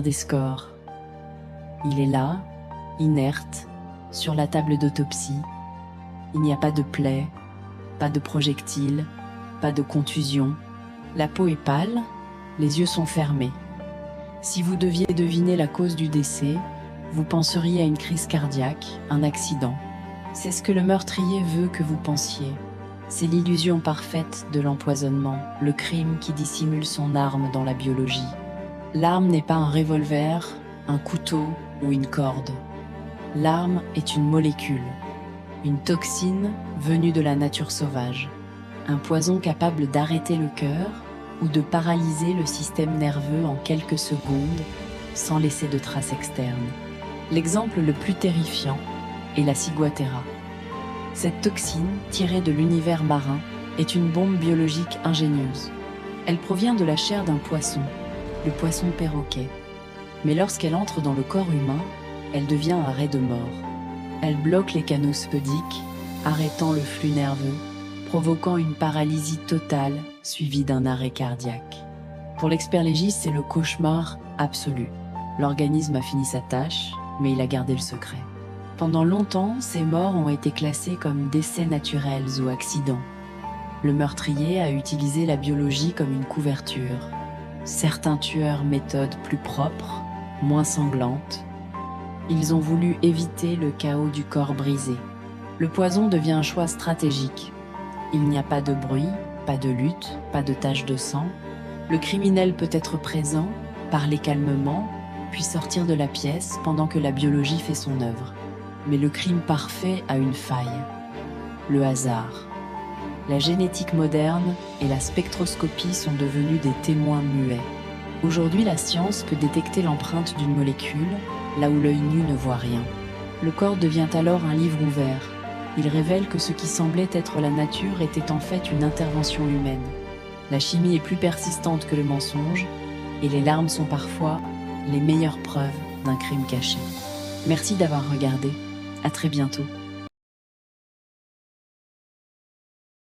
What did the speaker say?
des scores. Il est là, inerte, sur la table d'autopsie. Il n'y a pas de plaie, pas de projectile, pas de contusion. La peau est pâle, les yeux sont fermés. Si vous deviez deviner la cause du décès, vous penseriez à une crise cardiaque, un accident. C'est ce que le meurtrier veut que vous pensiez. C'est l'illusion parfaite de l'empoisonnement, le crime qui dissimule son arme dans la biologie. L'arme n'est pas un revolver, un couteau ou une corde. L'arme est une molécule, une toxine venue de la nature sauvage, un poison capable d'arrêter le cœur ou de paralyser le système nerveux en quelques secondes sans laisser de traces externes. L'exemple le plus terrifiant est la ciguatera. Cette toxine, tirée de l'univers marin, est une bombe biologique ingénieuse. Elle provient de la chair d'un poisson, le poisson perroquet. Mais lorsqu'elle entre dans le corps humain, elle devient un arrêt de mort. Elle bloque les canaux spodiques, arrêtant le flux nerveux, provoquant une paralysie totale suivie d'un arrêt cardiaque. Pour l'expert légiste, c'est le cauchemar absolu. L'organisme a fini sa tâche, mais il a gardé le secret. Pendant longtemps, ces morts ont été classés comme décès naturels ou accidents. Le meurtrier a utilisé la biologie comme une couverture. Certains tueurs méthodes plus propres, moins sanglantes. Ils ont voulu éviter le chaos du corps brisé. Le poison devient un choix stratégique. Il n'y a pas de bruit, pas de lutte, pas de tache de sang. Le criminel peut être présent, parler calmement, puis sortir de la pièce pendant que la biologie fait son œuvre. Mais le crime parfait a une faille. Le hasard. La génétique moderne et la spectroscopie sont devenus des témoins muets. Aujourd'hui, la science peut détecter l'empreinte d'une molécule, là où l'œil nu ne voit rien. Le corps devient alors un livre ouvert. Il révèle que ce qui semblait être la nature était en fait une intervention humaine. La chimie est plus persistante que le mensonge, et les larmes sont parfois les meilleures preuves d'un crime caché. Merci d'avoir regardé. À très bientôt.